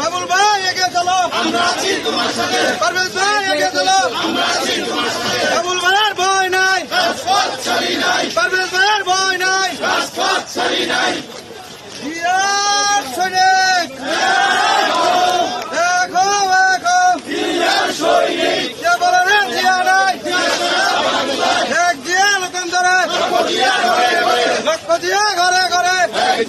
বাবুল ভাই এগিয়ে চলো, আমরা আছি তোমার সাথে। পারভেজ ভাই এগিয়ে চলো, আমরা আছি তোমার সাথে। বাবুল ভাইয়ের ভয় নাই, রাজপথ ছাড়ি নাই। পারভেজ ভাইয়ের ভয় নাই, রাজপথ ছাড়ি নাই। জিয়ার সৈনিক দেখো দেখো, জিয়ার সৈনিক কে বলে রে জিয়া নাই। এক জিয়া লোকান্তরে, লক্ষ জিয়া ঘরে ঘরে,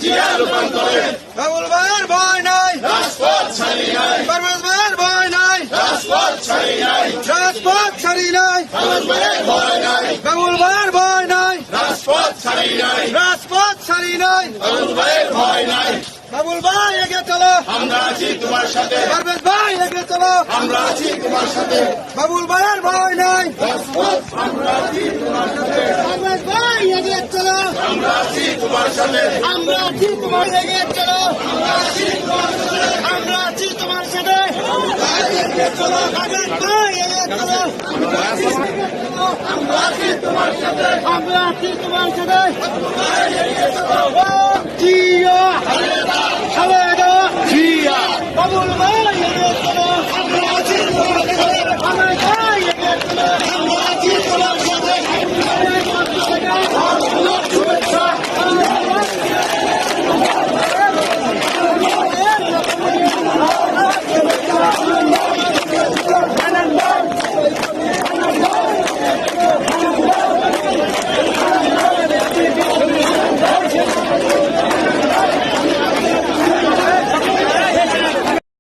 জিয়া লোকান্তরে। বাবুল ভাইয়ের ভয় নাই, রাজপথ ছাড়ি নাই। পারভেজ ভাইয়ের ভয় নাই, রাজপথ ছাড়ি নাই। রাজপথ ছাড়ি নাই, পারভেজ ভাইয়ের ভয় নাই। বাবুল ভাইয়ের ভয় নাই, রাজপথ ছাড়ি নাই। রাজপথ ছাড়ি নাই, বাবুল ভাইয়ের ভয় নাই। বাবুল ভাই এগিয়ে চলো, আমরা আছি তোমার সাথে। পারভেজ ভাই এগিয়ে চলো, আমরা আছি তোমার সাথে। বাবুল ভাইয়ের ভয় নাই, রাজপথ আমরা আছি তোমার সাথে। পারভেজ ভাই এগিয়ে চলো, আমরা আছি তোমার সাথে। আমরা আছি তোমার এগিয়ে চলো, আমরা আছি তোমার সাথে। আমরা আছি তোমার সাথে। এগিয়ে চলো, পারভেজ ভাই এগিয়ে চলো, আমরা আছি তোমার সাথে। আমরা আছি তোমার সাথে। জিয়া খালেদা, জিয়া বাবুল ভাই এগিয়ে চলো।